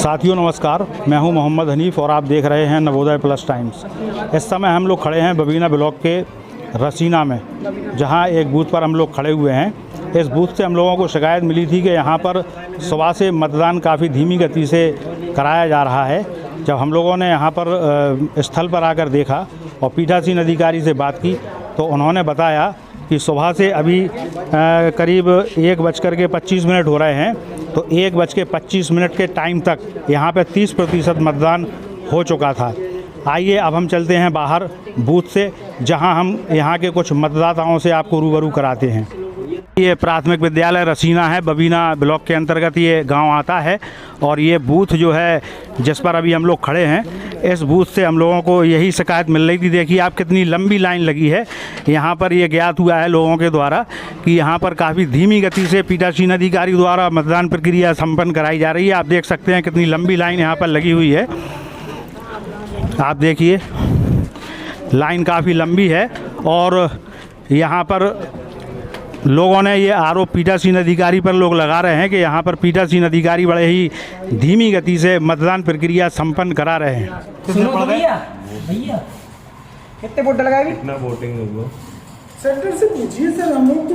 साथियों नमस्कार, मैं हूं मोहम्मद हनीफ और आप देख रहे हैं नवोदय प्लस टाइम्स। इस समय हम लोग खड़े हैं बबीना ब्लॉक के रसीना में, जहां एक बूथ पर हम लोग खड़े हुए हैं। इस बूथ से हम लोगों को शिकायत मिली थी कि यहां पर सुबह से मतदान काफ़ी धीमी गति से कराया जा रहा है। जब हम लोगों ने यहां पर स्थल पर आकर देखा और पीठासीन अधिकारी से बात की तो उन्होंने बताया कि सुबह से अभी करीब 1:25 हो रहे हैं, तो 1:25 के टाइम तक यहाँ पे 30% मतदान हो चुका था। आइए अब हम चलते हैं बाहर बूथ से, जहां हम यहाँ के कुछ मतदाताओं से आपको रूबरू कराते हैं। ये प्राथमिक विद्यालय रसीना है, बबीना ब्लॉक के अंतर्गत ये गांव आता है। और ये बूथ जो है जिस पर अभी हम लोग खड़े हैं, इस बूथ से हम लोगों को यही शिकायत मिल रही थी। देखिए आप कितनी लंबी लाइन लगी है। यहाँ पर ये ज्ञात हुआ है लोगों के द्वारा कि यहाँ पर काफ़ी धीमी गति से पीठासीन अधिकारी द्वारा मतदान प्रक्रिया संपन्न कराई जा रही है। आप देख सकते हैं कितनी लंबी लाइन यहाँ पर लगी हुई है। आप देखिए लाइन काफ़ी लंबी है और यहाँ पर लोगों ने ये आरोप पीठासीन अधिकारी पर लोग लगा रहे हैं कि यहाँ पर पीठासीन अधिकारी बड़े ही धीमी गति से मतदान प्रक्रिया संपन्न करा रहे हैं। भैया कितने वोट लगाएगी? कितना वोटिंग होगा? सेक्टर से पूछिए सर, हम लोग तो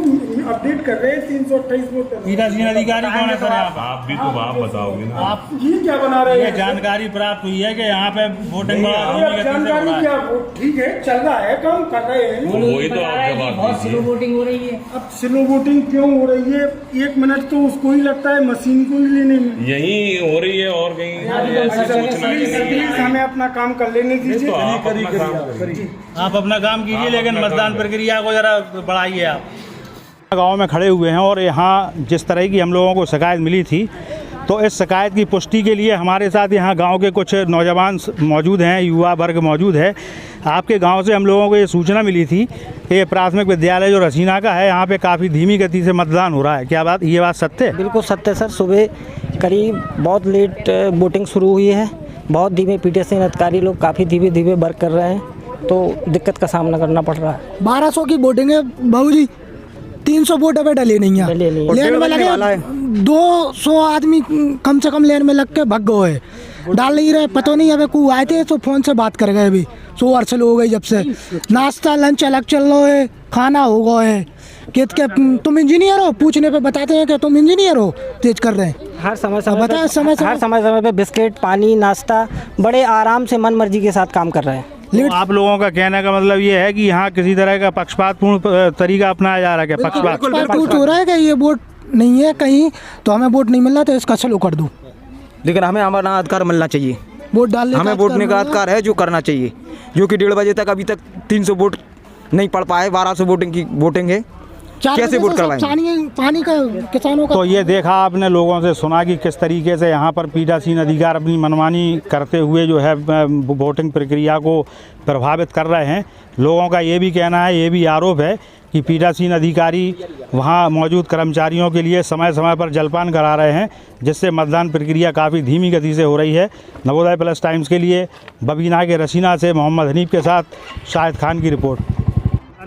अपडेट कर रहे हैं 328 वोट। पीठासीन अधिकारी कौन है सर? आप भी तो आप बताओगे ना। आप ये क्या बना रहे ये हैं? जानकारी प्राप्त हुई है कि यहाँ पे वोटिंग जानकारी क्या? ठीक है, चल रहा है, काम कर रहे हैं। वही तो आप जवाब बहुत स्लो दीजिए। वोटिंग हो रही है। अब स्लो वोटिंग क्यों हो रही है? 1 मिनट तो उसको ही लगता है मशीन को ही लेने में। यही हो रही है और कहीं ऐसी सूचना ही नहीं है। हमें अपना काम कर लेने दीजिए। तो आप अपना काम करिए। आप अपना काम कीजिए, लेकिन मतदान प्रक्रिया को जरा बढ़ाइए। आप गांव में खड़े हुए हैं और यहाँ जिस तरह की हम लोगों को शिकायत मिली थी, तो इस शिकायत की पुष्टि के लिए हमारे साथ यहाँ गांव के कुछ नौजवान मौजूद हैं, युवा वर्ग मौजूद है। आपके गांव से हम लोगों को ये सूचना मिली थी कि ये प्राथमिक विद्यालय जो रसीना का है, यहाँ पे काफ़ी धीमी गति से मतदान हो रहा है। क्या बात, ये बात सत्य है? बिल्कुल सत्य सर। सुबह करीब बहुत लेट वोटिंग शुरू हुई है। बहुत धीमे पीठासीन अधिकारी लोग काफ़ी धीमे धीमे वर्क कर रहे हैं, तो दिक्कत का सामना करना पड़ रहा है। 1200 की वोटिंग है बाबू जी, 300 वोट अभी डले नहीं है। लेन में लगे 200 आदमी कम से कम लेन में लग के भग गए हैं। डाल नहीं रहे, पता नहीं। अबे को आए थे तो फोन से बात कर गए। अभी 100 अरसल हो गई जब से। नाश्ता लंच अलग चल रहा है, खाना हो गया है। कहते के तुम इंजीनियर हो? पूछने पे बताते हैं कि तुम इंजीनियर हो, तेज कर रहे हैं। हर समय बताए हर समय पे बिस्किट पानी नाश्ता बड़े आराम से मन मर्जी के साथ काम कर रहे हैं। तो आप लोगों का कहने का मतलब ये है कि यहाँ किसी तरह का पक्षपातपूर्ण तरीका अपनाया जा रहा है? पक्षपात हो रहा है कि ये वोट नहीं है कहीं, तो हमें वोट नहीं मिल रहा, तो इसका स्लो कर दो। लेकिन हमें हमारा अधिकार मिलना चाहिए। वोट डालने हमें वोटने का अधिकार है, जो करना चाहिए। जो कि 1:30 बजे तक अभी तक 300 वोट नहीं पड़ पाए। 1200 वोटिंग है, कैसे वोट करवाएंगे? पानी का किसानों का। तो ये देखा आपने, लोगों से सुना कि किस तरीके से यहाँ पर पीठासीन अधिकारी अपनी मनमानी करते हुए जो है वोटिंग प्रक्रिया को प्रभावित कर रहे हैं। लोगों का ये भी कहना है, ये भी आरोप है कि पीठासीन अधिकारी वहाँ मौजूद कर्मचारियों के लिए समय समय पर जलपान करा रहे हैं, जिससे मतदान प्रक्रिया काफ़ी धीमी गति से हो रही है। नवोदय प्लस टाइम्स के लिए बबीना के रसीना से मोहम्मद हनीफ के साथ शाहिद खान की रिपोर्ट।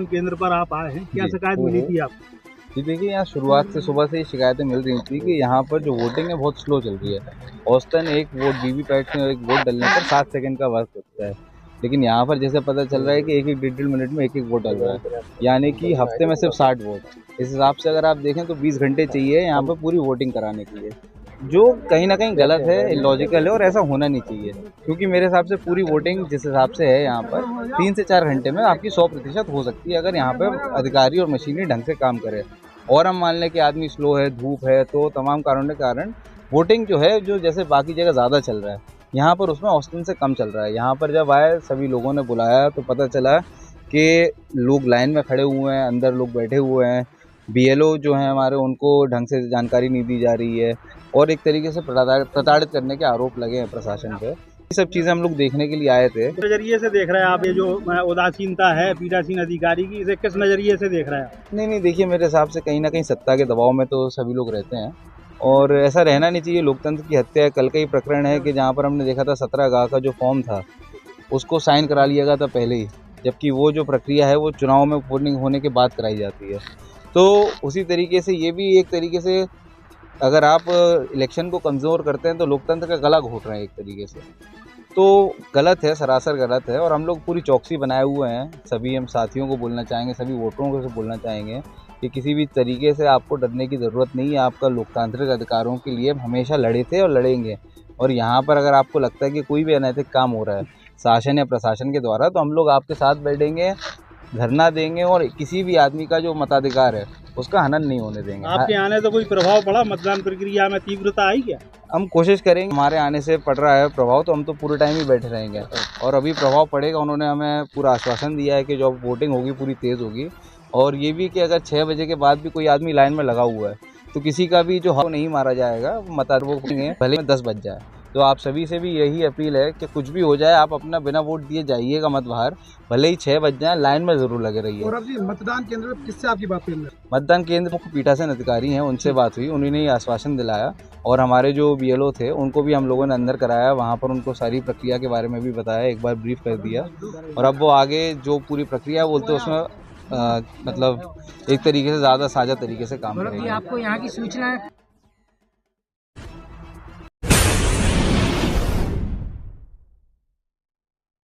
केंद्र पर आप आए हैं, क्या शिकायत मिली थी आपको? जी देखिए, यहाँ शुरुआत से सुबह से ही शिकायतें मिल रही थी कि यहाँ पर जो वोटिंग है बहुत स्लो चल रही है। औसतन एक वोट वीवीपैट में एक वोट डलने पर 7 सेकंड का वक्त लगता है, लेकिन यहाँ पर जैसे पता चल रहा है कि 1-1 मिनट में एक वोट डल रहा है, यानी कि हफ्ते में सिर्फ 60 वोट। इस हिसाब से अगर आप देखें तो 20 घंटे चाहिए यहाँ पर पूरी वोटिंग कराने के लिए, जो कहीं ना कहीं गलत है, इलॉजिकल है और ऐसा होना नहीं चाहिए। क्योंकि मेरे हिसाब से पूरी वोटिंग जिस हिसाब से है यहाँ पर 3 से 4 घंटे में आपकी 100% हो सकती है, अगर यहाँ पर अधिकारी और मशीनरी ढंग से काम करे। और हम मान लें कि आदमी स्लो है, धूप है, तो तमाम कारणों के कारण वोटिंग जो है, जो जैसे बाकी जगह ज़्यादा चल रहा है, यहाँ पर उसमें औसतन से कम चल रहा है। यहाँ पर जब आए, सभी लोगों ने बुलाया तो पता चला कि लोग लाइन में खड़े हुए हैं, अंदर लोग बैठे हुए हैं। BLO जो हैं हमारे, उनको ढंग से जानकारी नहीं दी जा रही है और एक तरीके से प्रताड़ित करने के आरोप लगे हैं प्रशासन पे। ये सब चीज़ें हम लोग देखने के लिए आए थे। किस नज़रिए से देख रहे हैं आप ये जो उदासीनता है पीठासीन अधिकारी की, इसे किस नज़रिए से देख रहे हैं? नहीं, देखिए मेरे हिसाब से कहीं ना कहीं सत्ता के दबाव में तो सभी लोग रहते हैं और ऐसा रहना नहीं चाहिए। लोकतंत्र की हत्या है। कल का ही प्रकरण है कि जहाँ पर हमने देखा था 17 का जो फॉर्म था उसको साइन करा लिया गया था पहले ही, जबकि वो जो प्रक्रिया है वो चुनाव में पोलिंग होने के बाद कराई जाती है। तो उसी तरीके से ये भी एक तरीके से अगर आप इलेक्शन को कमज़ोर करते हैं तो लोकतंत्र का गला घोट रहे हैं एक तरीके से, तो गलत है, सरासर गलत है। और हम लोग पूरी चौकसी बनाए हुए हैं। सभी हम साथियों को बोलना चाहेंगे, सभी वोटरों को से बोलना चाहेंगे कि किसी भी तरीके से आपको डरने की ज़रूरत नहीं है। आपका लोकतांत्रिक अधिकारों के लिए हमेशा लड़े थे और लड़ेंगे। और यहाँ पर अगर आपको लगता है कि कोई भी अनैतिक काम हो रहा है शासन या प्रशासन के द्वारा, तो हम लोग आपके साथ बैठेंगे, धरना देंगे और किसी भी आदमी का जो मताधिकार है उसका हनन नहीं होने देंगे। आपके आने से कोई प्रभाव पड़ा मतदान प्रक्रिया में, तीव्रता आई क्या? हम कोशिश करेंगे, हमारे आने से पड़ रहा है प्रभाव तो हम तो पूरे टाइम ही बैठे रहेंगे और अभी प्रभाव पड़ेगा। उन्होंने हमें पूरा आश्वासन दिया है कि जो वोटिंग होगी पूरी तेज़ होगी। और ये भी कि अगर 6 बजे के बाद भी कोई आदमी लाइन में लगा हुआ है तो किसी का भी जो हक नहीं मारा जाएगा, मताधिकार भले 10 बज जाए। तो आप सभी से भी यही अपील है कि कुछ भी हो जाए आप अपना बिना वोट दिए जाइएगा मत बाहर, भले ही 6 बज जाए, लाइन में ज़रूर लगे रहिए। और अभी मतदान केंद्र में किससे आपकी बात हुई? मतदान केंद्र मुख्य पीठासीन अधिकारी हैं, उनसे बात हुई, उन्होंने ये आश्वासन दिलाया। और हमारे जो BLO थे उनको भी हम लोगों ने अंदर कराया, वहाँ पर उनको सारी प्रक्रिया के बारे में भी बताया, एक बार ब्रीफ कर दिया। और अब वो आगे जो पूरी प्रक्रिया बोलते हैं उसमें मतलब एक तरीके से ज़्यादा साझा तरीके से काम करेंगे। आपको यहाँ की सूचना